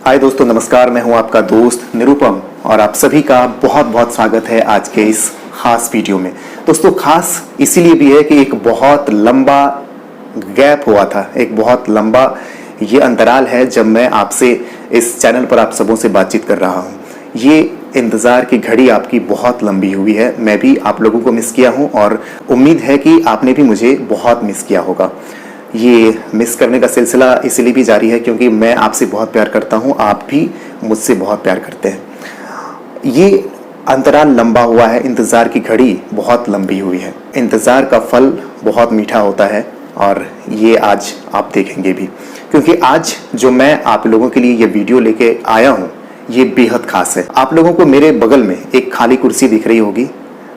हाय दोस्तों, नमस्कार। मैं हूं आपका दोस्त निरुपम और आप सभी का बहुत बहुत स्वागत है आज के इस खास वीडियो में। दोस्तों, खास इसीलिए भी है कि एक बहुत लंबा गैप हुआ था, एक बहुत लंबा ये अंतराल है जब मैं आपसे इस चैनल पर आप सबों से बातचीत कर रहा हूं। ये इंतज़ार की घड़ी आपकी बहुत लंबी हुई है। मैं भी आप लोगों को मिस किया हूं और उम्मीद है कि आपने भी मुझे बहुत मिस किया होगा। ये मिस करने का सिलसिला इसलिए भी जारी है क्योंकि मैं आपसे बहुत प्यार करता हूं, आप भी मुझसे बहुत प्यार करते हैं। ये अंतराल लंबा हुआ है, इंतज़ार की घड़ी बहुत लंबी हुई है। इंतज़ार का फल बहुत मीठा होता है और ये आज आप देखेंगे भी, क्योंकि आज जो मैं आप लोगों के लिए ये वीडियो लेके आया हूँ ये बेहद खास है। आप लोगों को मेरे बगल में एक खाली कुर्सी दिख रही होगी,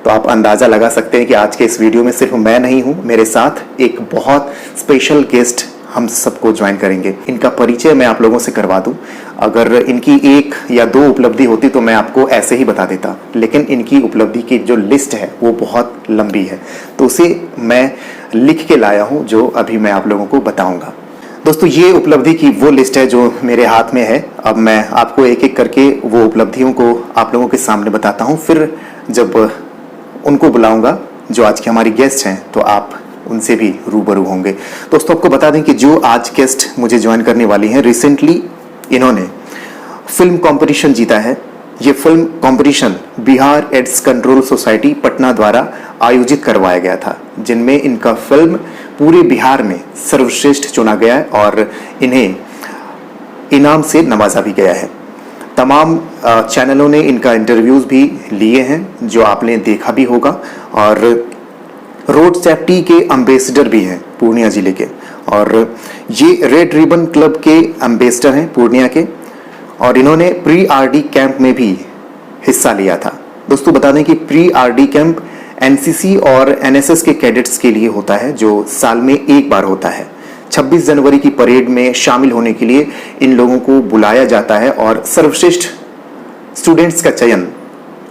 तो आप अंदाज़ा लगा सकते हैं कि आज के इस वीडियो में सिर्फ मैं नहीं हूँ, मेरे साथ एक बहुत स्पेशल गेस्ट हम सबको ज्वाइन करेंगे। इनका परिचय मैं आप लोगों से करवा दूं। अगर इनकी एक या दो उपलब्धि होती तो मैं आपको ऐसे ही बता देता, लेकिन इनकी उपलब्धि की जो लिस्ट है वो बहुत लंबी है, तो उसे मैं लिख के लाया हूँ जो अभी मैं आप लोगों को बताऊँगा। दोस्तों, ये उपलब्धि की वो लिस्ट है जो मेरे हाथ में है। अब मैं आपको एक एक करके वो उपलब्धियों को आप लोगों के सामने बताता हूँ, फिर जब उनको बुलाऊंगा जो आज के हमारी गेस्ट हैं तो आप उनसे भी रूबरू होंगे। दोस्तों, आपको बता दें कि जो आज गेस्ट मुझे ज्वाइन करने वाली हैं, रिसेंटली इन्होंने फिल्म कंपटीशन जीता है। ये film competition Bihar AIDS control society Patna द्वारा आयोजित करवाया गया था, जिनमें इनका फिल्म पूरे बिहार में सर्वश्रेष्ठ चुना गया है और इन्हें इनाम से नवाजा भी गया है। तमाम चैनलों ने इनका इंटरव्यूज़ भी लिए हैं जो आपने देखा भी होगा, और रोड सेफ्टी के एम्बेसडर भी हैं पूर्णिया ज़िले के, और ये रेड रिबन क्लब के एम्बेसडर हैं पूर्णिया के, और इन्होंने प्री आरडी कैंप में भी हिस्सा लिया था। दोस्तों, बता दें कि प्री आरडी कैंप एनसीसी और एनएसएस के कैडेट्स के लिए होता है, जो साल में एक बार होता है। 26 जनवरी की परेड में शामिल होने के लिए इन लोगों को बुलाया जाता है और सर्वश्रेष्ठ स्टूडेंट्स का चयन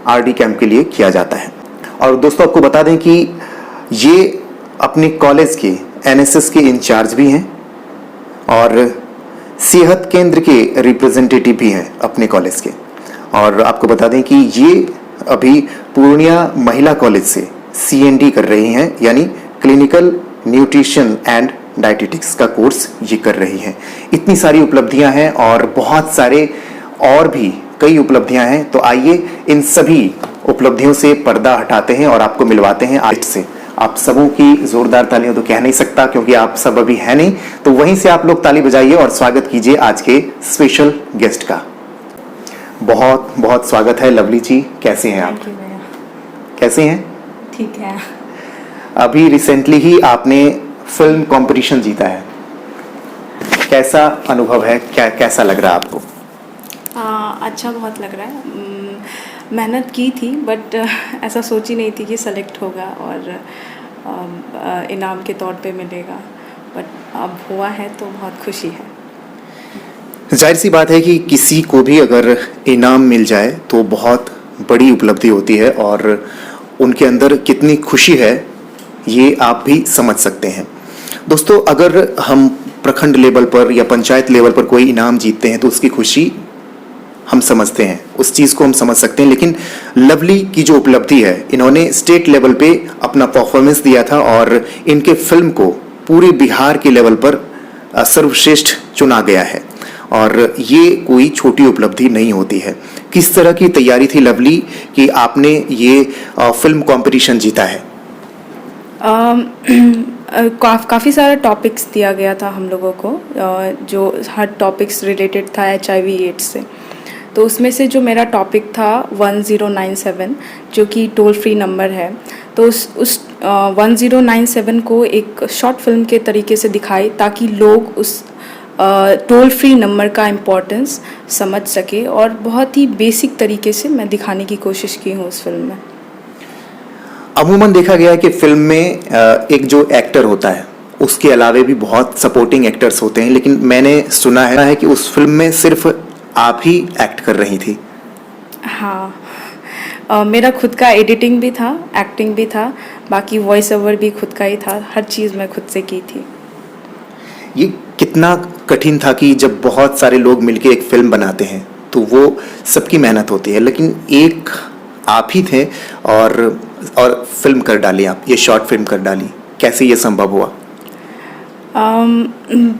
आरडी कैंप के लिए किया जाता है। और दोस्तों, आपको बता दें कि ये अपने कॉलेज के एनएसएस के इंचार्ज भी हैं और सेहत केंद्र के रिप्रेजेंटेटिव भी हैं अपने कॉलेज के। और आपको बता दें कि ये अभी पूर्णिया महिला कॉलेज से सीएनडी कर रही हैं, यानी क्लिनिकल न्यूट्रिशन एंड डाइटेटिक्स का कोर्स ये कर रही हैं। इतनी सारी उपलब्धियां हैं और बहुत सारे और भी कई उपलब्धियां हैं, तो आइए इन सभी उपलब्धियों से पर्दा हटाते हैं और आपको मिलवाते हैं आज से। आप सबों की जोरदार तालियां तो कह नहीं सकता क्योंकि आप सब अभी हैं नहीं, तो वहीं से आप लोग ताली बजाइए और स्वागत कीजिए आज के स्पेशल गेस्ट का। बहुत बहुत स्वागत है लवली जी, कैसे हैं आप? कैसे हैं? ठीक है। अभी रिसेंटली ही आपने फिल्म कंपटीशन जीता है, कैसा अनुभव है, कैसा लग रहा है आपको? अच्छा बहुत लग रहा है। मेहनत की थी बट ऐसा सोची नहीं थी कि सेलेक्ट होगा और इनाम के तौर पे मिलेगा, बट अब हुआ है तो बहुत खुशी है। जाहिर सी बात है कि किसी को भी अगर इनाम मिल जाए तो बहुत बड़ी उपलब्धि होती है और उनके अंदर कितनी खुशी है ये आप भी समझ सकते हैं। दोस्तों, अगर हम प्रखंड लेवल पर या पंचायत लेवल पर कोई इनाम जीतते हैं तो उसकी खुशी हम समझते हैं, उस चीज़ को हम समझ सकते हैं, लेकिन लवली की जो उपलब्धि है, इन्होंने स्टेट लेवल पे अपना परफॉर्मेंस दिया था और इनके फिल्म को पूरे बिहार के लेवल पर सर्वश्रेष्ठ चुना गया है, और ये कोई छोटी उपलब्धि नहीं होती है। किस तरह की तैयारी थी लवली कि आपने ये फिल्म कंपटीशन जीता है? काफ़ी सारा टॉपिक्स दिया गया था हम लोगों को, जो हर टॉपिक्स रिलेटेड था HIV एड्स से। तो उसमें से जो मेरा टॉपिक था 1097, जो कि टोल फ्री नंबर है, तो उस 1097 को एक शॉर्ट फिल्म के तरीके से दिखाई ताकि लोग उस टोल फ्री नंबर का इम्पोर्टेंस समझ सके, और बहुत ही बेसिक तरीके से मैं दिखाने की कोशिश की हूँ उस फिल्म में। अमूमन देखा गया है कि फिल्म में एक जो एक्टर होता है उसके अलावे भी बहुत सपोर्टिंग एक्टर्स होते हैं, लेकिन मैंने सुना है कि उस फिल्म में सिर्फ आप ही एक्ट कर रही थी। हाँ, मेरा खुद का एडिटिंग भी था, एक्टिंग भी था, बाकी वॉइस ओवर भी खुद का ही था, हर चीज़ मैं खुद से की थी। ये कितना कठिन था कि जब बहुत सारे लोग मिलके एक फिल्म बनाते हैं तो वो सबकी मेहनत होती है, लेकिन एक आप ही थे और फिल्म कर डाली, आप ये शॉर्ट फिल्म कर डाली, कैसे ये संभव हुआ?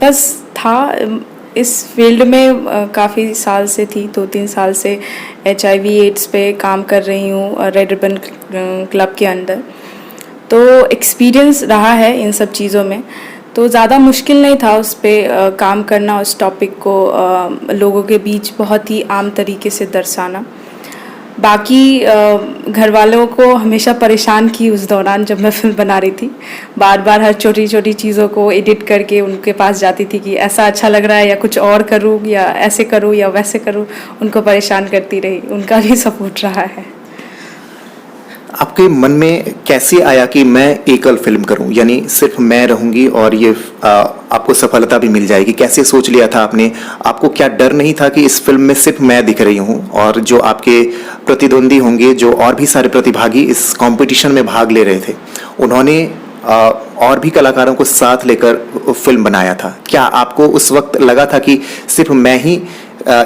बस था इस फील्ड में काफ़ी साल से थी, 2-3 साल से HIV एड्स पे काम कर रही हूँ रेड रिबन क्लब के अंदर। तो एक्सपीरियंस रहा है इन सब चीज़ों में, तो ज़्यादा मुश्किल नहीं था उस पर काम करना, उस टॉपिक को लोगों के बीच बहुत ही आम तरीके से दर्शाना। बाकी घर वालों को हमेशा परेशान की उस दौरान जब मैं फिल्म बना रही थी, बार बार हर छोटी छोटी चीज़ों को एडिट करके उनके पास जाती थी कि ऐसा अच्छा लग रहा है या कुछ और करूँ या ऐसे करूँ या वैसे करूँ, उनको परेशान करती रही। उनका भी सपोर्ट रहा है। आपके मन में कैसे आया कि मैं एकल फिल्म करूं, यानी सिर्फ मैं रहूंगी और ये आपको सफलता भी मिल जाएगी? कैसे सोच लिया था आपने? आपको क्या डर नहीं था कि इस फिल्म में सिर्फ मैं दिख रही हूं और जो आपके प्रतिद्वंदी होंगे, जो और भी सारे प्रतिभागी इस कंपटीशन में भाग ले रहे थे, उन्होंने और भी कलाकारों को साथ लेकर फिल्म बनाया था? क्या आपको उस वक्त लगा था कि सिर्फ मैं ही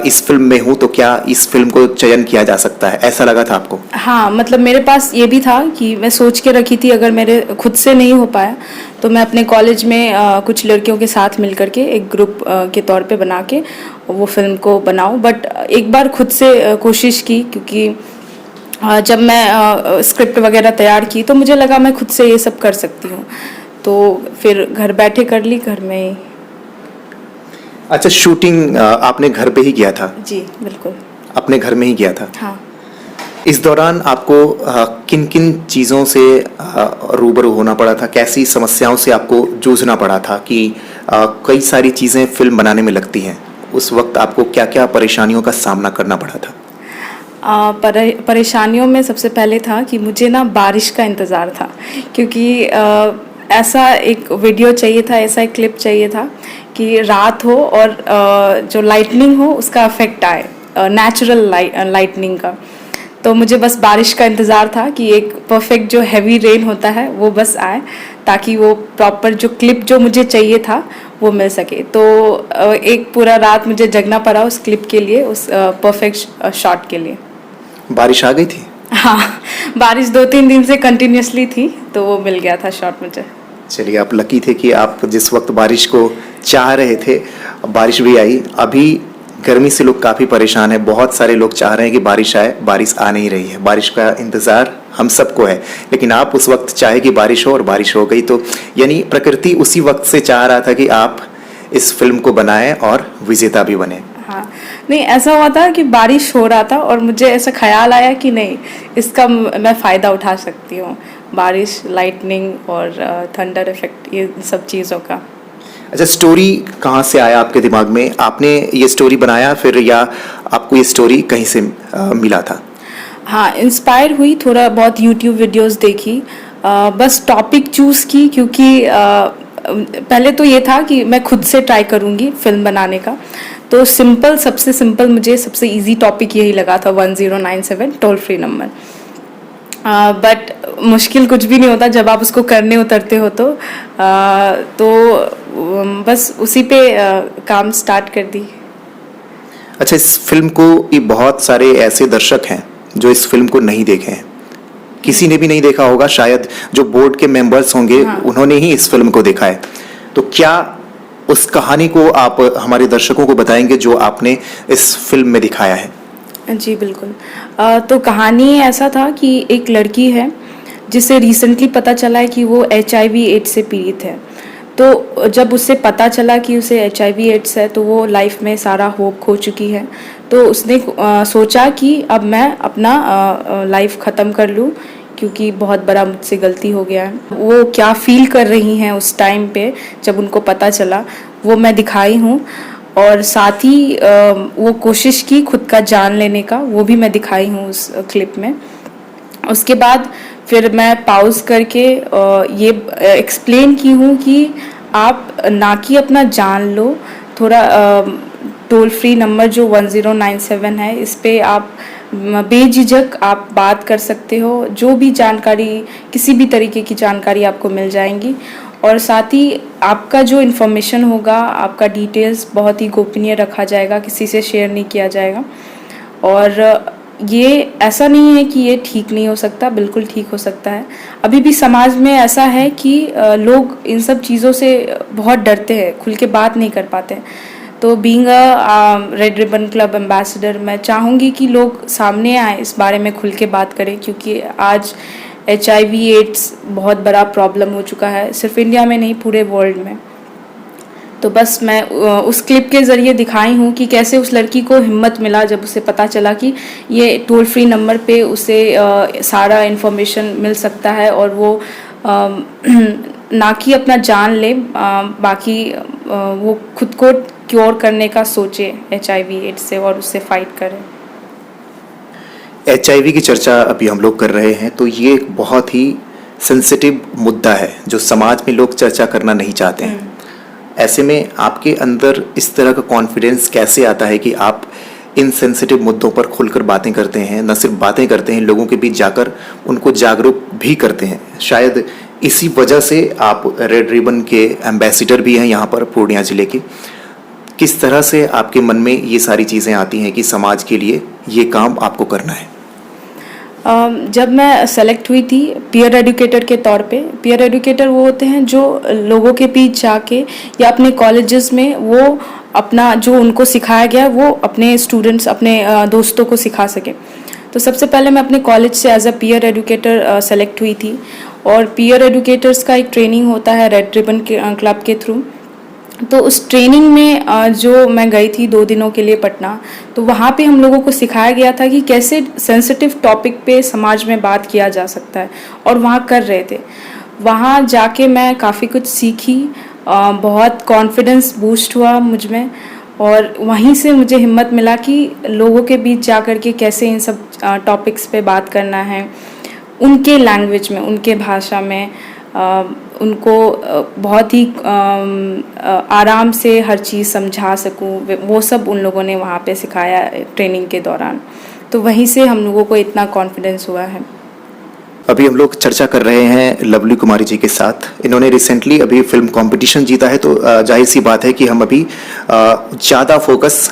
इस फिल्म में हूँ तो क्या इस फिल्म को चयन किया जा सकता है, ऐसा लगा था आपको? हाँ, मतलब मेरे पास ये भी था कि मैं सोच के रखी थी अगर मेरे खुद से नहीं हो पाया तो मैं अपने कॉलेज में कुछ लड़कियों के साथ मिल करके एक ग्रुप के तौर पे बना के वो फिल्म को बनाऊं। बट एक बार खुद से कोशिश की, क्योंकि जब मैं स्क्रिप्ट वगैरह तैयार की तो मुझे लगा मैं खुद से ये सब कर सकती हूँ, तो फिर घर बैठे कर ली, घर में ही। अच्छा, शूटिंग आपने घर पे ही किया था? जी बिल्कुल, अपने घर में ही किया था। हाँ। इस दौरान आपको किन किन चीज़ों से रूबरू होना पड़ा था? कैसी समस्याओं से आपको जूझना पड़ा था कि कई सारी चीज़ें फिल्म बनाने में लगती हैं? उस वक्त आपको क्या क्या परेशानियों का सामना करना पड़ा था? परेशानियों में सबसे पहले था कि मुझे ना बारिश का इंतज़ार था, क्योंकि ऐसा एक वीडियो चाहिए था, ऐसा एक क्लिप चाहिए था कि रात हो और जो लाइटनिंग हो उसका इफेक्ट आए, नेचुरल लाइटनिंग का। तो मुझे बस बारिश का इंतज़ार था कि एक परफेक्ट जो हैवी रेन होता है वो बस आए, ताकि वो प्रॉपर जो क्लिप जो मुझे चाहिए था वो मिल सके। तो एक पूरा रात मुझे जगना पड़ा उस क्लिप के लिए, उस परफेक्ट शॉट के लिए। बारिश आ गई थी? हाँ, बारिश 2-3 दिन से कंटिन्यूसली थी, तो वो मिल गया था शॉट मुझे। चलिए, आप लकी थे कि आप जिस वक्त बारिश को चाह रहे थे बारिश भी आई। अभी गर्मी से लोग काफ़ी परेशान हैं, बहुत सारे लोग चाह रहे हैं कि बारिश आए, बारिश आ नहीं रही है। बारिश का इंतज़ार हम सबको है, लेकिन आप उस वक्त चाहे कि बारिश हो और बारिश हो गई। तो यानी प्रकृति उसी वक्त से चाह रहा था कि आप इस फिल्म को बनाएं और विजेता भी बने। हाँ, नहीं ऐसा हुआ था कि बारिश हो रहा था और मुझे ऐसा ख्याल आया कि नहीं, इसका मैं फ़ायदा उठा सकती हूँ, बारिश, लाइटनिंग और थंडर इफेक्ट, ये सब चीज़ों का। अच्छा, स्टोरी कहाँ से आया आपके दिमाग में? आपने ये स्टोरी बनाया फिर, या आपको ये स्टोरी कहीं से मिला था? हाँ, इंस्पायर हुई, थोड़ा बहुत यूट्यूब वीडियोस देखी, बस टॉपिक चूज़ की, क्योंकि पहले तो ये था कि मैं खुद से ट्राई करूँगी फिल्म बनाने का। तो सबसे सिंपल मुझे सबसे इजी टॉपिक यही लगा था, 1097 टोल फ्री नंबर। बट मुश्किल कुछ भी नहीं होता जब आप उसको करने उतरते हो तो बस उसी पे काम स्टार्ट कर दी। अच्छा, इस फिल्म को ये बहुत सारे ऐसे दर्शक हैं जो इस फिल्म को नहीं देखे हैं, किसी ने भी नहीं देखा होगा, शायद जो बोर्ड के मेंबर्स होंगे हाँ। उन्होंने ही इस फिल्म को देखा है। तो क्या उस कहानी को आप हमारे दर्शकों को बताएंगे जो आपने इस फिल्म में दिखाया है? जी बिल्कुल। तो कहानी ऐसा था कि एक लड़की है जिसे रिसेंटली पता चला है कि वो HIV एड्स से पीड़ित है। तो जब उससे पता चला कि उसे HIV एड्स है तो वो लाइफ में सारा होप खो चुकी है। तो उसने सोचा कि अब मैं अपना लाइफ ख़त्म कर लूँ, क्योंकि बहुत बड़ा मुझसे गलती हो गया है। वो क्या फील कर रही हैं उस टाइम पे जब उनको पता चला, वो मैं दिखाई हूँ। और साथ ही वो कोशिश की खुद का जान लेने का, वो भी मैं दिखाई हूँ उस क्लिप में। उसके बाद फिर मैं पॉज करके ये एक्सप्लेन की हूँ कि आप ना कि अपना जान लो, थोड़ा टोल फ्री नंबर जो 1097 है, इस पे आप बेझिझक आप बात कर सकते हो, जो भी जानकारी, किसी भी तरीके की जानकारी आपको मिल जाएंगी। और साथ ही आपका जो इन्फॉर्मेशन होगा, आपका डिटेल्स बहुत ही गोपनीय रखा जाएगा, किसी से शेयर नहीं किया जाएगा। और ये ऐसा नहीं है कि ये ठीक नहीं हो सकता, बिल्कुल ठीक हो सकता है। अभी भी समाज में ऐसा है कि लोग इन सब चीज़ों से बहुत डरते हैं, खुल के बात नहीं कर पाते हैं। तो being a red ribbon club ambassador, मैं चाहूँगी कि लोग सामने आए, इस बारे में खुल के बात करें, क्योंकि आज HIV एड्स बहुत बड़ा प्रॉब्लम हो चुका है, सिर्फ इंडिया में नहीं, पूरे वर्ल्ड में। तो बस मैं उस क्लिप के ज़रिए दिखाई हूँ कि कैसे उस लड़की को हिम्मत मिला जब उसे पता चला कि ये टोल फ्री नंबर पे उसे सारा इन्फॉर्मेशन मिल सकता है, और वो ना कि अपना जान ले, बाकी वो खुद को क्योर करने का सोचे HIV एड्स से और उससे फाइट करे। HIV की चर्चा अभी हम लोग कर रहे हैं, तो ये एक बहुत ही सेंसिटिव मुद्दा है जो समाज में लोग चर्चा करना नहीं चाहते हैं। ऐसे में आपके अंदर इस तरह का कॉन्फिडेंस कैसे आता है कि आप इन सेंसिटिव मुद्दों पर खुलकर बातें करते हैं, न सिर्फ बातें करते हैं, लोगों के बीच जाकर उनको जागरूक भी करते हैं? शायद इसी वजह से आप रेड रिबन के एम्बेसडर भी हैं यहाँ पर पूर्णिया ज़िले के। किस तरह से आपके मन में ये सारी चीज़ें आती हैं कि समाज के लिए ये काम आपको करना है? जब मैं सेलेक्ट हुई थी पीयर एडुकेटर के तौर पे, पीयर एडुकेटर वो होते हैं जो लोगों के बीच जाके या अपने कॉलेजेस में वो अपना जो उनको सिखाया गया वो अपने स्टूडेंट्स, अपने दोस्तों को सिखा सके। तो सबसे पहले मैं अपने कॉलेज से as a peer educator select हुई थी, और पीयर एडुकेटर्स का एक ट्रेनिंग होता है रेड रिबन क्लब के थ्रू। तो उस ट्रेनिंग में जो मैं गई थी 2 दिनों के लिए पटना, तो वहाँ पे हम लोगों को सिखाया गया था कि कैसे सेंसिटिव टॉपिक पे समाज में बात किया जा सकता है, और वहाँ कर रहे थे। वहाँ जाके मैं काफ़ी कुछ सीखी, बहुत कॉन्फिडेंस बूस्ट हुआ मुझ में, और वहीं से मुझे हिम्मत मिला कि लोगों के बीच जा कर के कैसे इन सब टॉपिक्स पे बात करना है, उनके लैंग्वेज में, उनके भाषा में, उनको बहुत ही आराम से हर चीज़ समझा सकूं, वो सब उन लोगों ने वहाँ पे सिखाया ट्रेनिंग के दौरान। तो वहीं से हम लोगों को इतना कॉन्फिडेंस हुआ है। अभी हम लोग चर्चा कर रहे हैं लवली कुमारी जी के साथ। इन्होंने रिसेंटली अभी फिल्म कंपटीशन जीता है, तो जाहिर सी बात है कि हम अभी ज़्यादा फोकस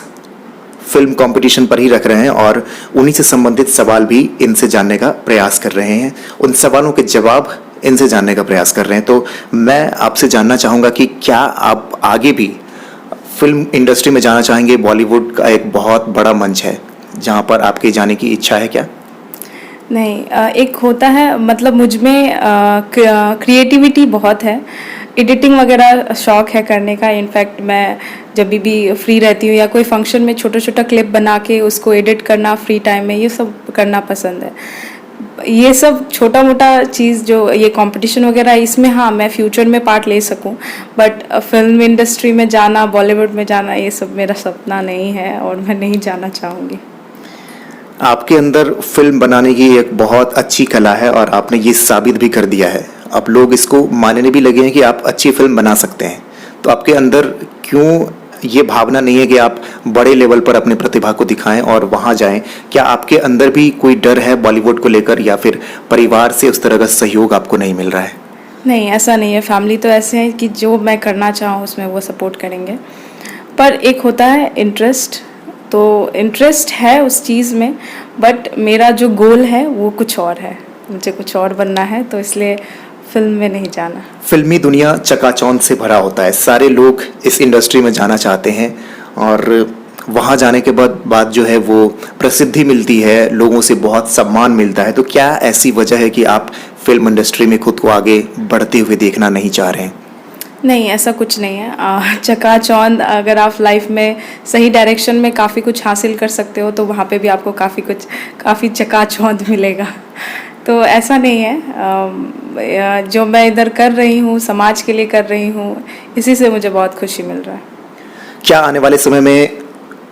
फिल्म कंपटीशन पर ही रख रहे हैं और उन्हीं से संबंधित सवाल भी इनसे जानने का प्रयास कर रहे हैं, उन सवालों के जवाब इनसे जानने का प्रयास कर रहे हैं। तो मैं आपसे जानना चाहूँगा कि क्या आप आगे भी फिल्म इंडस्ट्री में जाना चाहेंगे? बॉलीवुड का एक बहुत बड़ा मंच है जहाँ पर आपके जाने की इच्छा है क्या? नहीं, एक होता है, मतलब मुझ में क्रिएटिविटी बहुत है, एडिटिंग वगैरह शौक है करने का। इनफैक्ट मैं जब भी फ्री रहती हूँ या कोई फंक्शन में छोटा छोटा क्लिप बना के उसको एडिट करना फ्री टाइम में, ये सब करना पसंद है। ये सब छोटा मोटा चीज़ जो ये कंपटीशन वगैरह, इसमें हाँ मैं फ्यूचर में पार्ट ले सकूं, बट फिल्म इंडस्ट्री में जाना, बॉलीवुड में जाना, ये सब मेरा सपना नहीं है और मैं नहीं जाना चाहूँगी। आपके अंदर फिल्म बनाने की एक बहुत अच्छी कला है और आपने ये साबित भी कर दिया है। अब लोग इसको मानने भी लगे हैं कि आप अच्छी फिल्म बना सकते हैं। तो आपके अंदर क्यों ये भावना नहीं है कि आप बड़े लेवल पर अपनी प्रतिभा को दिखाएं और वहां जाएं? क्या आपके अंदर भी कोई डर है बॉलीवुड को लेकर, या फिर परिवार से उस तरह का सहयोग आपको नहीं मिल रहा है? नहीं, ऐसा नहीं है। फैमिली तो ऐसे है कि जो मैं करना चाहूँ उसमें वो सपोर्ट करेंगे, पर एक होता है इंटरेस्ट। तो इंटरेस्ट है उस चीज़ में, बट मेरा जो गोल है वो कुछ और है, मुझे कुछ और बनना है, तो इसलिए फिल्म में नहीं जाना। फिल्मी दुनिया चकाचौंध से भरा होता है, सारे लोग इस इंडस्ट्री में जाना चाहते हैं और वहाँ जाने के बाद जो है वो प्रसिद्धि मिलती है, लोगों से बहुत सम्मान मिलता है। तो क्या ऐसी वजह है कि आप फिल्म इंडस्ट्री में खुद को आगे बढ़ते हुए देखना नहीं चाह रहे हैं? नहीं, ऐसा कुछ नहीं है। चकाचौंध, अगर आप लाइफ में सही डायरेक्शन में काफ़ी कुछ हासिल कर सकते हो तो वहाँ पे भी आपको काफ़ी चकाचौंध मिलेगा। तो ऐसा नहीं है। जो मैं इधर कर रही हूँ, समाज के लिए कर रही हूँ, इसी से मुझे बहुत खुशी मिल रहा है। क्या आने वाले समय में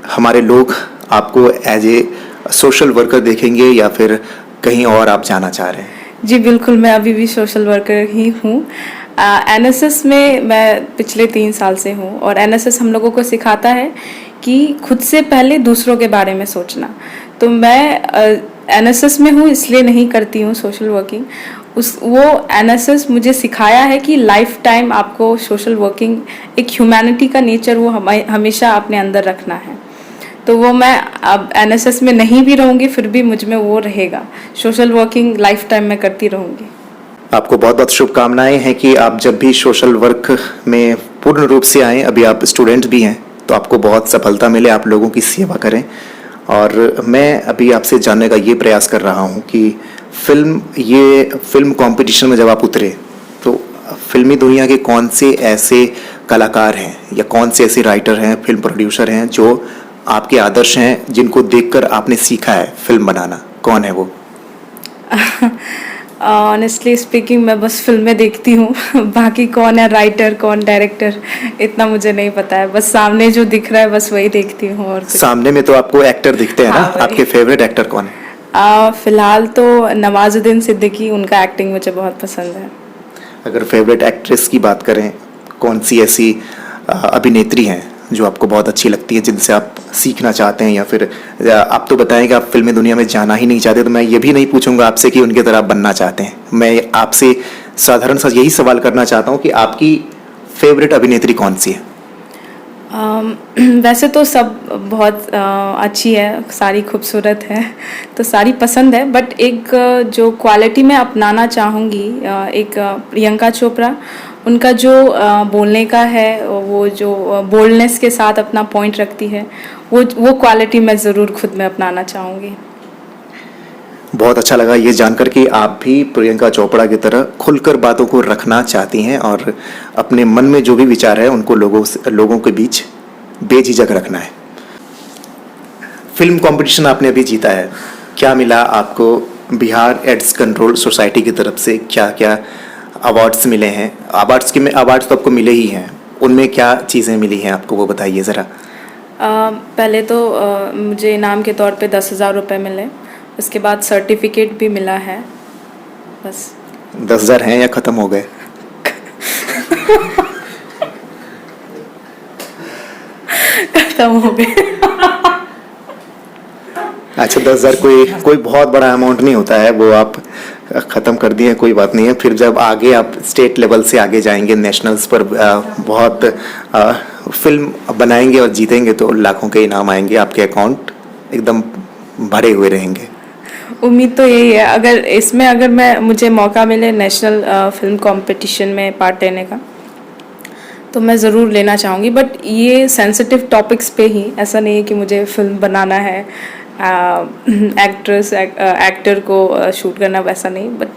हमारे लोग आपको एज ए सोशल वर्कर देखेंगे या फिर कहीं और आप जाना चाह रहे हैं? जी बिल्कुल, मैं अभी भी सोशल वर्कर ही हूँ। NSS में मैं पिछले 3 साल से हूँ, और NSS हम लोगों को सिखाता है कि खुद से पहले दूसरों के बारे में सोचना। तो मैं NSS में हूँ इसलिए नहीं करती हूँ सोशल वर्किंग, वो एनएसएस मुझे सिखाया है कि लाइफ टाइम आपको सोशल वर्किंग, एक ह्यूमैनिटी का नेचर वो हमेशा अपने अंदर रखना है। तो वो मैं अब एनएसएस में नहीं भी रहूँगी फिर भी मुझ में वो रहेगा, सोशल वर्किंग लाइफ टाइम में करती रहूँगी। आपको बहुत बहुत शुभकामनाएं हैं कि आप जब भी सोशल वर्क में पूर्ण रूप से आएँ, अभी आप स्टूडेंट भी हैं तो आपको बहुत सफलता मिले, आप लोगों की सेवा करें। और मैं अभी आपसे जानने का ये प्रयास कर रहा हूँ कि फिल्म कंपटीशन में जब आप उतरे तो फिल्मी दुनिया के कौन से ऐसे कलाकार हैं या कौन से ऐसे राइटर हैं, फिल्म प्रोड्यूसर हैं जो आपके आदर्श हैं, जिनको देखकर आपने सीखा है फिल्म बनाना, कौन है वो? ऑनेस्टली स्पीकिंग मैं बस फिल्में देखती हूँ बाकी कौन है राइटर कौन डायरेक्टर इतना मुझे नहीं पता है, बस सामने जो दिख रहा है बस वही देखती हूँ। और सामने में तो आपको एक्टर दिखते हैं ना, हाँ, आपके फेवरेट एक्टर कौन है? फिलहाल तो नवाजुद्दीन सिद्दीकी, उनका एक्टिंग मुझे बहुत पसंद है। अगर फेवरेट एक्ट्रेस की बात करें, कौन सी ऐसी अभिनेत्री हैं जो आपको बहुत अच्छी लगती है, जिनसे आप सीखना चाहते हैं, या फिर आप तो बताएं कि आप फिल्मी दुनिया में जाना ही नहीं चाहते, तो मैं ये भी नहीं पूछूंगा आपसे कि उनकी तरह आप बनना चाहते हैं। मैं आपसे साधारण सा यही सवाल करना चाहता हूँ कि आपकी फेवरेट अभिनेत्री कौन सी है? वैसे तो सब बहुत अच्छी है, सारी खूबसूरत है, तो सारी पसंद है, बट एक जो क्वालिटी मैं अपनाना चाहूँगी, एक प्रियंका चोपड़ा, उनका जो बोलने का है, वो जो बोल्डनेस के साथ अपना पॉइंट रखती है, वो क्वालिटी मैं ज़रूर खुद में अपनाना चाहूँगी। बहुत अच्छा लगा ये जानकर कि आप भी प्रियंका चोपड़ा की तरह खुलकर बातों को रखना चाहती हैं और अपने मन में जो भी विचार है उनको लोगों के बीच बेझिझक रखना है। फिल्म कंपटीशन आपने अभी जीता है, क्या मिला आपको? बिहार एड्स कंट्रोल सोसाइटी की तरफ से क्या क्या अवार्ड्स मिले हैं? अवार्ड्स तो आपको मिले ही हैं, उनमें क्या चीज़ें मिली हैं आपको, वो बताइए ज़रा। पहले तो मुझे इनाम के तौर पे 10,000 रुपये मिले, उसके बाद सर्टिफिकेट भी मिला है, बस। 10,000 हैं या ख़त्म हो गए? खत्म हो गए। अच्छा, 10,000 कोई बहुत बड़ा अमाउंट नहीं होता है, वो आप ख़त्म कर दिए, कोई बात नहीं है। फिर जब आगे आप स्टेट लेवल से आगे जाएंगे, नेशनल्स पर बहुत फिल्म बनाएंगे और जीतेंगे तो लाखों के इनाम आएंगे, आपके अकाउंट एकदम भरे हुए रहेंगे। उम्मीद तो यही है, अगर मुझे मौका मिले नेशनल फिल्म कंपटीशन में पार्ट लेने का तो मैं ज़रूर लेना चाहूँगी, बट ये सेंसिटिव टॉपिक्स पे ही, ऐसा नहीं है कि मुझे फिल्म बनाना है, एक्टर को शूट करना, वैसा नहीं, बट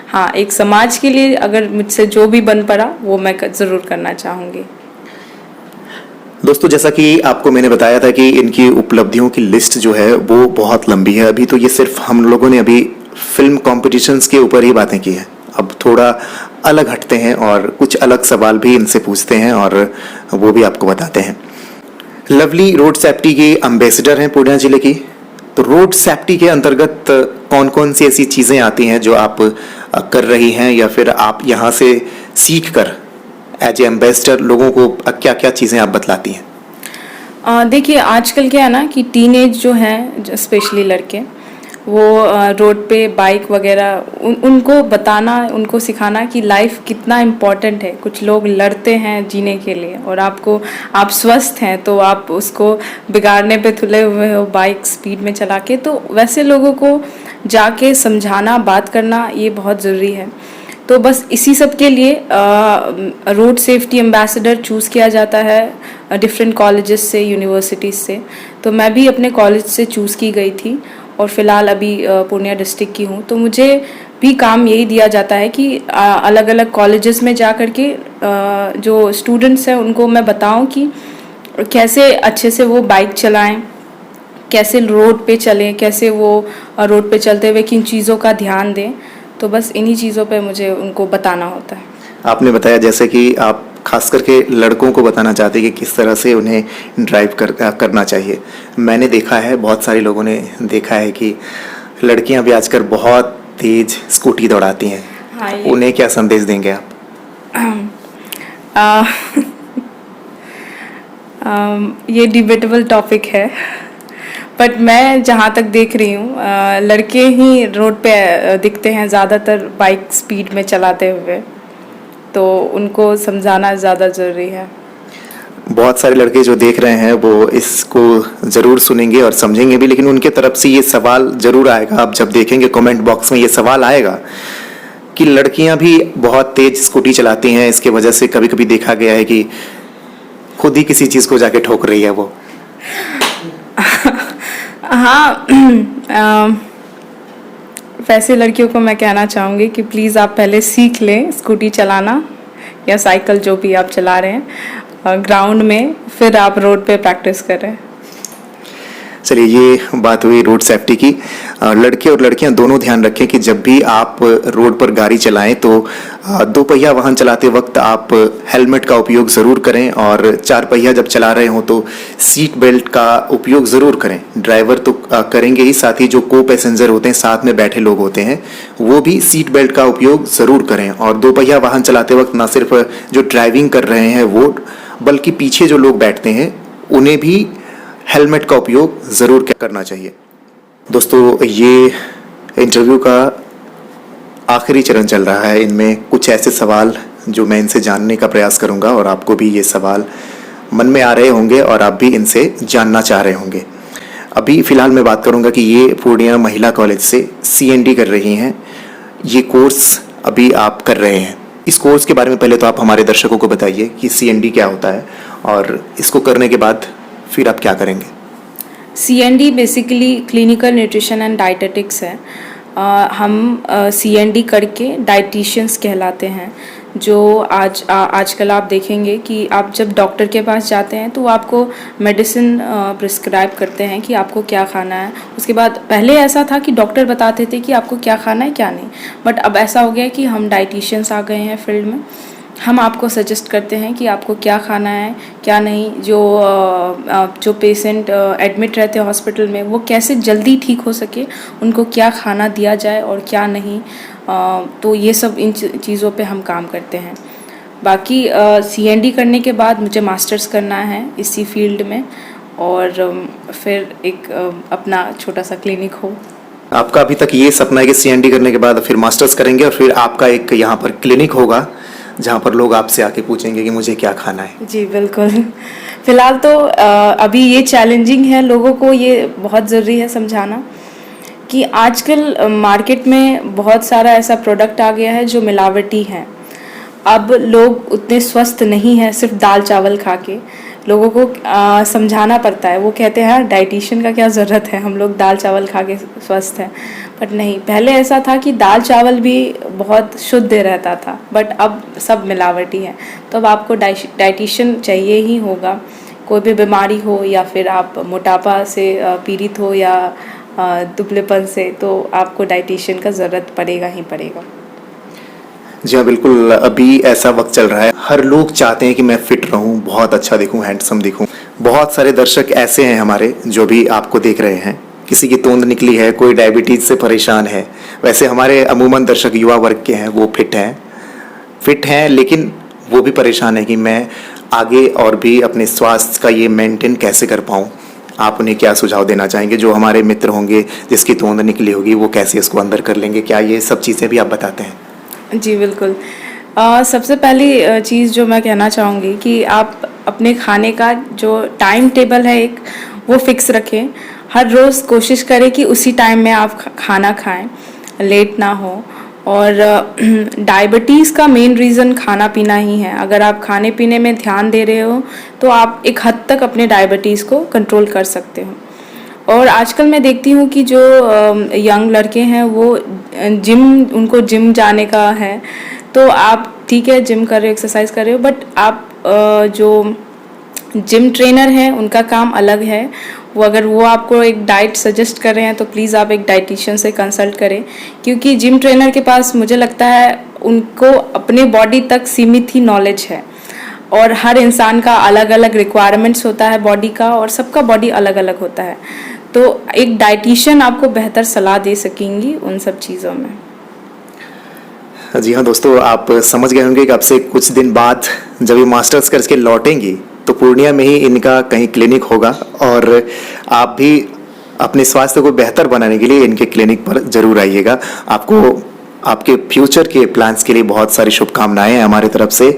हाँ एक समाज के लिए अगर मुझसे जो भी बन पड़ा वो मैं ज़रूर करना चाहूँगी। दोस्तों, जैसा कि आपको मैंने बताया था कि इनकी उपलब्धियों की लिस्ट जो है वो बहुत लंबी है। अभी तो ये सिर्फ हम लोगों ने अभी फिल्म कॉम्पिटिशन्स के ऊपर ही बातें की हैं। अब थोड़ा अलग हटते हैं और कुछ अलग सवाल भी इनसे पूछते हैं और वो भी आपको बताते हैं। लवली रोड सेफ्टी के एम्बेसडर हैं पूर्णिया जिले की, तो रोड सेफ्टी के अंतर्गत कौन कौन सी ऐसी चीज़ें आती हैं जो आप कर रही हैं, या फिर आप यहाँ से सीख कर एज ए एम्बेसडर लोगों को क्या क्या चीज़ें आप बतलाती हैं? देखिए आजकल क्या है ना कि टीनेज जो हैं, स्पेशली लड़के, वो रोड पे बाइक वगैरह उनको बताना, उनको सिखाना कि लाइफ कितना इम्पोर्टेंट है। कुछ लोग लड़ते हैं जीने के लिए और आप स्वस्थ हैं तो आप उसको बिगाड़ने पे तुले हुए हो बाइक स्पीड में चला के, तो वैसे लोगों को जाके समझाना, बात करना, ये बहुत ज़रूरी है। तो बस इसी सब के लिए रोड सेफ्टी एम्बेसडर चूज़ किया जाता है डिफरेंट कॉलेजेस से, यूनिवर्सिटीज़ से। तो मैं भी अपने कॉलेज से चूज़ की गई थी और फ़िलहाल अभी पूर्णिया डिस्ट्रिक्ट की हूँ। तो मुझे भी काम यही दिया जाता है कि अलग अलग कॉलेजेस में जा कर के जो स्टूडेंट्स हैं उनको मैं बताऊँ कि कैसे अच्छे से वो बाइक चलाएं, कैसे रोड पे चलें, कैसे वो रोड पे चलते हुए किन चीज़ों का ध्यान दें। तो बस इन्हीं चीज़ों पे मुझे उनको बताना होता है। आपने बताया जैसे कि आप खास करके लड़कों को बताना चाहते हैं कि किस तरह से उन्हें ड्राइव करना चाहिए। मैंने देखा है, बहुत सारे लोगों ने देखा है कि लड़कियां भी आजकल बहुत तेज स्कूटी दौड़ाती हैं। हाँ, उन्हें क्या संदेश देंगे आप? ये डिबेटेबल टॉपिक है, बट मैं जहाँ तक देख रही हूँ लड़के ही रोड पे दिखते हैं ज़्यादातर बाइक स्पीड में चलाते हुए, तो उनको समझाना ज़्यादा ज़रूरी है। बहुत सारे लड़के जो देख रहे हैं वो इसको ज़रूर सुनेंगे और समझेंगे भी, लेकिन उनके तरफ से ये सवाल ज़रूर आएगा। आप जब देखेंगे कमेंट बॉक्स में ये सवाल आएगा कि लड़कियां भी बहुत तेज स्कूटी चलाती हैं, इसके वजह से कभी कभी देखा गया है कि खुद ही किसी चीज़ को जाके ठोक रही है वो। हाँ, वैसे लड़कियों को मैं कहना चाहूँगी कि प्लीज़ आप पहले सीख लें स्कूटी चलाना या साइकिल जो भी आप चला रहे हैं ग्राउंड में, फिर आप रोड पे प्रैक्टिस करें। चलिए, ये बात हुई रोड सेफ्टी की। लड़के और लड़कियां दोनों ध्यान रखें कि जब भी आप रोड पर गाड़ी चलाएं तो दो पहिया वाहन चलाते वक्त आप हेलमेट का उपयोग ज़रूर करें, और चार पहिया जब चला रहे हों तो सीट बेल्ट का उपयोग ज़रूर करें। ड्राइवर तो करेंगे ही, साथ ही जो को पैसेंजर होते हैं, साथ में बैठे लोग होते हैं, वो भी सीट बेल्ट का उपयोग ज़रूर करें। और दो पहिया वाहन चलाते वक्त ना सिर्फ जो ड्राइविंग कर रहे हैं वो, बल्कि पीछे जो लोग बैठते हैं उन्हें भी हेलमेट का उपयोग ज़रूर करना चाहिए। दोस्तों, ये इंटरव्यू का आखिरी चरण चल रहा है। इनमें कुछ ऐसे सवाल जो मैं इनसे जानने का प्रयास करूंगा, और आपको भी ये सवाल मन में आ रहे होंगे और आप भी इनसे जानना चाह रहे होंगे। अभी फ़िलहाल मैं बात करूंगा कि ये पूर्णिया महिला कॉलेज से CND कर रही हैं। ये कोर्स अभी आप कर रहे हैं। इस कोर्स के बारे में पहले तो आप हमारे दर्शकों को बताइए कि CND क्या होता है, और इसको करने के बाद फिर आप क्या करेंगे। CND basically clinical nutrition and dietetics है। हम CND करके डाइटिशियंस कहलाते हैं। जो आजकल आप देखेंगे कि आप जब डॉक्टर के पास जाते हैं तो वो आपको मेडिसिन प्रिस्क्राइब करते हैं कि आपको क्या खाना है। उसके बाद पहले ऐसा था कि डॉक्टर बताते थे कि आपको क्या खाना है क्या नहीं, बट अब ऐसा हो गया कि हम डाइटिशियंस आ गए हैं फील्ड में। हम आपको सजेस्ट करते हैं कि आपको क्या खाना है क्या नहीं। जो पेशेंट एडमिट रहते हैं हॉस्पिटल में, वो कैसे जल्दी ठीक हो सके, उनको क्या खाना दिया जाए और क्या नहीं। तो ये सब इन चीज़ों पे हम काम करते हैं। बाकी CND करने के बाद मुझे मास्टर्स करना है इसी फील्ड में, और फिर एक अपना छोटा सा क्लिनिक हो। आपका अभी तक ये सपना है कि CND करने के बाद फिर मास्टर्स करेंगे और फिर आपका एक यहाँ पर क्लिनिक होगा जहाँ पर लोग आपसे आके पूछेंगे कि मुझे क्या खाना है। जी बिल्कुल। फिलहाल तो अभी ये चैलेंजिंग है, लोगों को ये बहुत ज़रूरी है समझाना कि आजकल मार्केट में बहुत सारा ऐसा प्रोडक्ट आ गया है जो मिलावटी है। अब लोग उतने स्वस्थ नहीं हैं सिर्फ दाल चावल खा के। लोगों को समझाना पड़ता है। वो कहते हैं डाइटिशियन का क्या ज़रूरत है, हम लोग दाल चावल खा के स्वस्थ हैं। बट नहीं, पहले ऐसा था कि दाल चावल भी बहुत शुद्ध रहता था, बट अब सब मिलावटी है। तो अब आपको डाइटिशियन चाहिए ही होगा। कोई भी बीमारी हो या फिर आप मोटापा से पीड़ित हो या दुबलेपन से, तो आपको डाइटिशियन का ज़रूरत पड़ेगा ही पड़ेगा। जी हाँ, बिल्कुल। अभी ऐसा वक्त चल रहा है, हर लोग चाहते हैं कि मैं फिट रहूं, बहुत अच्छा दिखूं, हैंडसम दिखूं। बहुत सारे दर्शक ऐसे हैं हमारे जो भी आपको देख रहे हैं। किसी की तोंद निकली है, कोई डायबिटीज से परेशान है। वैसे हमारे अमूमन दर्शक युवा वर्ग के हैं, वो फिट हैं, लेकिन वो भी परेशान है कि मैं आगे और भी अपने स्वास्थ्य का ये मेंटेन कैसे कर पाऊँ। आप उन्हें क्या सुझाव देना चाहेंगे? जो हमारे मित्र होंगे जिसकी तोंद निकली होगी, वो कैसे इसको अंदर कर लेंगे? क्या ये सब चीज़ें भी आप बताते हैं? जी बिल्कुल। सबसे पहली चीज़ जो मैं कहना चाहूँगी कि आप अपने खाने का जो टाइम टेबल है एक, वो फिक्स रखें। हर रोज़ कोशिश करें कि उसी टाइम में आप खाना खाएं, लेट ना हो। और डायबिटीज़ का मेन रीज़न खाना पीना ही है। अगर आप खाने पीने में ध्यान दे रहे हो तो आप एक हद तक अपने डायबिटीज़ को कंट्रोल कर सकते हो। और आजकल मैं देखती हूँ कि जो यंग लड़के हैं वो उनको जिम जाने का है, तो आप ठीक है जिम कर रहे हो, एक्सरसाइज कर रहे हो, बट आप जो जिम ट्रेनर हैं उनका काम अलग है। अगर वो आपको एक डाइट सजेस्ट कर रहे हैं तो प्लीज़ आप एक डाइटिशियन से कंसल्ट करें, क्योंकि जिम ट्रेनर के पास मुझे लगता है उनको अपने बॉडी तक सीमित ही नॉलेज है, और हर इंसान का अलग अलग रिक्वायरमेंट्स होता है बॉडी का, और सबका बॉडी अलग अलग होता है। तो एक डाइटिशियन आपको बेहतर सलाह दे सकेंगी उन सब चीज़ों में। जी हाँ दोस्तों, आप समझ गए होंगे कि अब से कुछ दिन बाद जब ये मास्टर्स करके लौटेंगी तो पूर्णिया में ही इनका कहीं क्लिनिक होगा, और आप भी अपने स्वास्थ्य को बेहतर बनाने के लिए इनके क्लिनिक पर जरूर आइएगा। आपको आपके फ्यूचर के प्लान्स के लिए बहुत सारी शुभकामनाएं हैं हमारी तरफ से।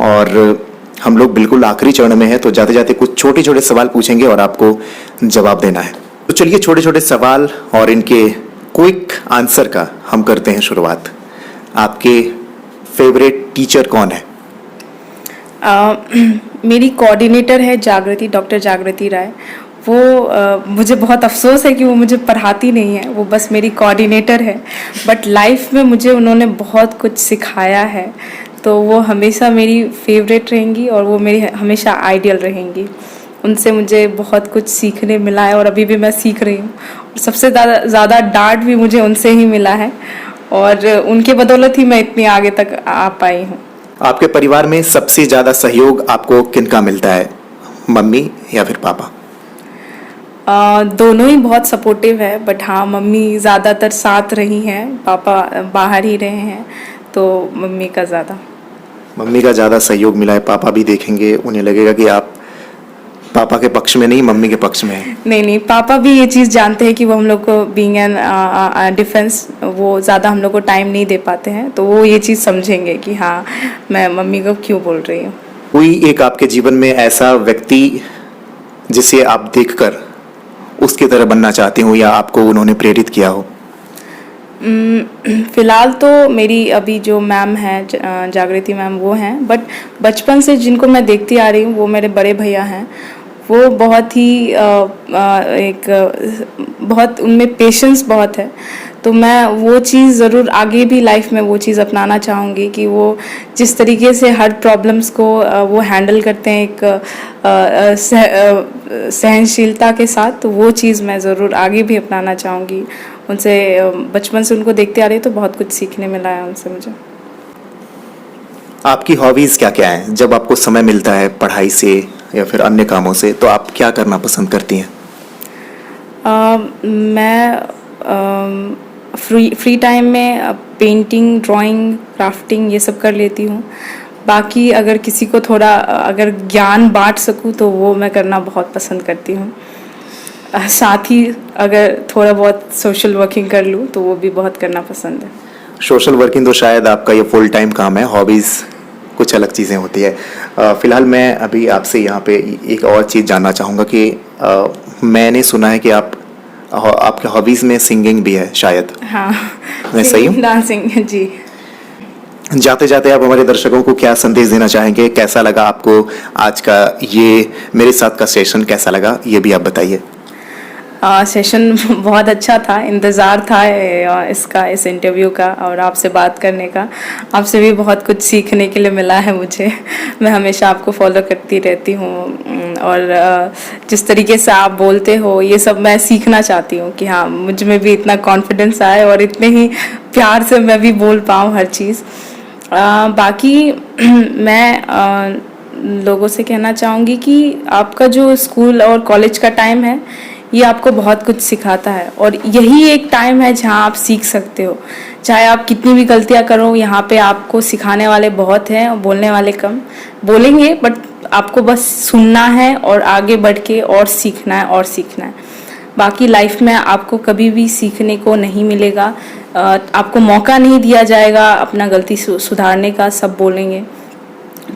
और हम लोग बिल्कुल आखिरी चरण में हैं, तो जाते जाते कुछ छोटे छोटे सवाल पूछेंगे और आपको जवाब देना है। तो चलिए छोटे छोटे सवाल और इनके क्विक आंसर का हम करते हैं शुरुआत। आपके फेवरेट टीचर कौन है? मेरी कोऑर्डिनेटर है जागृति, डॉक्टर जागृति राय। वो मुझे बहुत अफसोस है कि वो मुझे पढ़ाती नहीं है, वो बस मेरी कोऑर्डिनेटर है। बट लाइफ में मुझे उन्होंने बहुत कुछ सिखाया है, तो वो हमेशा मेरी फेवरेट रहेंगी और वो मेरी हमेशा आइडियल रहेंगी। उनसे मुझे बहुत कुछ सीखने मिला है और अभी भी मैं सीख रही हूँ। और सबसे ज़्यादा डांट भी मुझे उनसे ही मिला है और उनके बदौलत ही मैं इतनी आगे तक आ पाई हूँ। आपके परिवार में सबसे ज्यादा सहयोग आपको किनका मिलता है, मम्मी या फिर पापा? दोनों ही बहुत सपोर्टिव है, बट हाँ मम्मी ज़्यादातर साथ रही हैं, पापा बाहर ही रहे हैं, तो मम्मी का ज़्यादा सहयोग मिला है। पापा भी देखेंगे, उन्हें लगेगा कि आप पापा के पक्ष में नहीं मम्मी के पक्ष में हैं। नहीं, पापा भी ये चीज़ जानते हैं कि वो हम लोग को बीइंग एन डिफेंस वो ज़्यादा हम लोग को टाइम नहीं दे पाते हैं, तो वो ये चीज़ समझेंगे कि हाँ मैं मम्मी को क्यों बोल रही हूँ। कोई एक आपके जीवन में ऐसा व्यक्ति जिसे आप देखकर उसकी तरह बनना चाहते हो या आपको उन्होंने प्रेरित किया हो? फ़िलहाल तो मेरी अभी जो मैम है जागृति मैम वो हैं, बट बचपन से जिनको मैं देखती आ रही हूँ वो मेरे बड़े भैया हैं। वो बहुत ही बहुत उनमें पेशेंस बहुत है, तो मैं वो चीज़ ज़रूर आगे भी लाइफ में वो चीज़ अपनाना चाहूँगी कि वो जिस तरीके से हर प्रॉब्लम्स को वो हैंडल करते हैं एक सहनशीलता के साथ, तो वो चीज़ मैं ज़रूर आगे भी अपनाना चाहूँगी। उनसे बचपन से उनको देखते आ रही तो बहुत कुछ सीखने मिला है उनसे मुझे। आपकी हॉबीज़ क्या क्या हैं? जब आपको समय मिलता है पढ़ाई से या फिर अन्य कामों से, तो आप क्या करना पसंद करती हैं? मैं फ्री टाइम में पेंटिंग, ड्राइंग, क्राफ्टिंग ये सब कर लेती हूँ। बाकी अगर किसी को थोड़ा अगर ज्ञान बांट सकूँ तो वो मैं करना बहुत पसंद करती हूँ। साथ ही अगर थोड़ा बहुत सोशल वर्किंग कर लूँ तो वो भी बहुत करना पसंद है। सोशल वर्किंग तो शायद आपका ये फुल टाइम काम है, हॉबीज़ कुछ अलग चीज़ें होती है। फ़िलहाल मैं अभी आपसे यहाँ पे एक और चीज़ जानना चाहूँगा कि मैंने सुना है कि आपके हॉबीज़ में सिंगिंग भी है शायद। हाँ, मैं सही हूँ? डांसिंग जी। जाते जाते आप हमारे दर्शकों को क्या संदेश देना चाहेंगे? कैसा लगा आपको आज का ये मेरे साथ का सेशन, कैसा लगा ये भी आप बताइए। सेशन बहुत अच्छा था, इंतज़ार था इस इंटरव्यू का और आपसे बात करने का। आपसे भी बहुत कुछ सीखने के लिए मिला है मुझे। मैं हमेशा आपको फॉलो करती रहती हूँ और जिस तरीके से आप बोलते हो ये सब मैं सीखना चाहती हूँ कि हाँ मुझ में भी इतना कॉन्फिडेंस आए और इतने ही प्यार से मैं भी बोल पाऊँ हर चीज़। बाकी मैं लोगों से कहना चाहूँगी कि आपका जो स्कूल और कॉलेज का टाइम है ये आपको बहुत कुछ सिखाता है और यही एक टाइम है जहाँ आप सीख सकते हो। चाहे आप कितनी भी गलतियाँ करो, यहाँ पे आपको सिखाने वाले बहुत हैं और बोलने वाले कम बोलेंगे, बट आपको बस सुनना है और आगे बढ़ के और सीखना है। बाकी लाइफ में आपको कभी भी सीखने को नहीं मिलेगा, आपको मौका नहीं दिया जाएगा अपना गलती सुधारने का, सब बोलेंगे।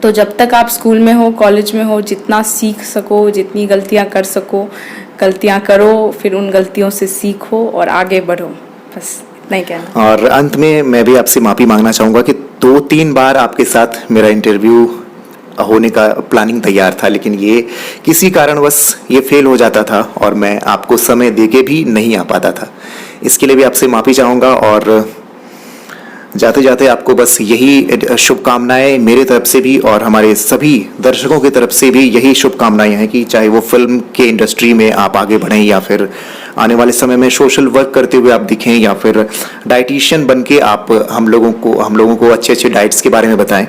तो जब तक आप स्कूल में हो, कॉलेज में हो, जितना सीख सको, जितनी गलतियाँ कर सको गलतियाँ करो, फिर उन गलतियों से सीखो और आगे बढ़ो, बस इतना ही कहना। और अंत में मैं भी आपसे माफ़ी मांगना चाहूँगा कि 2-3 बार आपके साथ मेरा इंटरव्यू होने का प्लानिंग तैयार था, लेकिन ये किसी कारणवश ये फेल हो जाता था और मैं आपको समय देके भी नहीं आ पाता था। इसके लिए भी आपसे माफ़ी चाहूँगा और जाते जाते आपको बस यही शुभकामनाएं मेरे तरफ से भी और हमारे सभी दर्शकों की तरफ से भी यही शुभकामनाएं हैं कि चाहे वो फिल्म के इंडस्ट्री में आप आगे बढ़ें या फिर आने वाले समय में सोशल वर्क करते हुए आप दिखें या फिर डाइटिशियन बन के आप हम लोगों को अच्छे अच्छे डाइट्स के बारे में बताएं।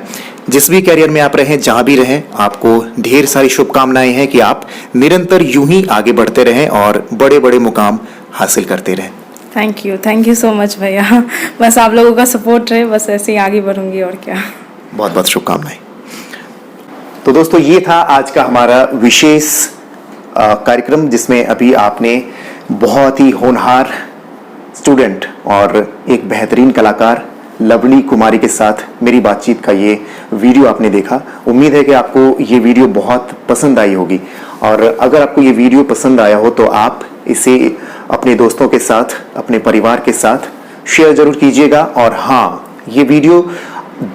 जिस भी कैरियर में आप रहें, जहाँ भी रहें, आपको ढेर सारी शुभकामनाएं हैं कि आप निरंतर यूं ही आगे बढ़ते रहें और बड़े बड़े मुकाम हासिल करते रहें। थैंक यू सो मच भैया। बस आप लोगों का सपोर्ट रहे, बस ऐसे ही आगे बढ़ूंगी और क्या। बहुत बहुत शुभकामनाएं। तो दोस्तों ये था आज का हमारा विशेष कार्यक्रम जिसमें अभी आपने बहुत ही होनहार स्टूडेंट और एक बेहतरीन कलाकार लवली कुमारी के साथ मेरी बातचीत का ये वीडियो आपने देखा। उम्मीद है कि आपको ये वीडियो बहुत पसंद आई होगी, और अगर आपको ये वीडियो पसंद आया हो तो आप इसे अपने दोस्तों के साथ, अपने परिवार के साथ शेयर जरूर कीजिएगा। और हाँ, ये वीडियो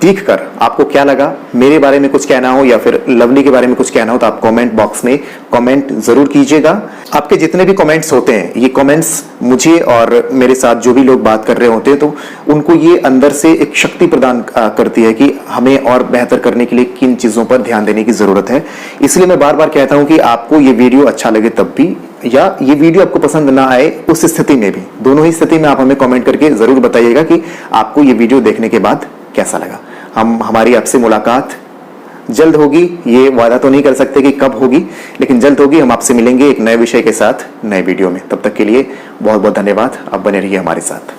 देखकर आपको क्या लगा, मेरे बारे में कुछ कहना हो या फिर लवली के बारे में कुछ कहना हो, तो आप कमेंट बॉक्स में कमेंट जरूर कीजिएगा। आपके जितने भी कमेंट्स होते हैं, ये कमेंट्स मुझे और मेरे साथ जो भी लोग बात कर रहे होते हैं, तो उनको ये अंदर से एक शक्ति प्रदान करती है कि हमें और बेहतर करने के लिए किन चीज़ों पर ध्यान देने की ज़रूरत है। इसलिए मैं बार बार कहता हूँ कि आपको ये वीडियो अच्छा लगे तब भी, या ये वीडियो आपको पसंद ना आए उस स्थिति में भी, दोनों ही स्थिति में आप हमें कमेंट करके ज़रूर बताइएगा कि आपको ये वीडियो देखने के बाद कैसा लगा। हमारी आपसे मुलाकात जल्द होगी, ये वादा तो नहीं कर सकते कि कब होगी, लेकिन जल्द होगी। हम आपसे मिलेंगे एक नए विषय के साथ, नए वीडियो में। तब तक के लिए बहुत बहुत धन्यवाद। आप बने रहिए हमारे साथ।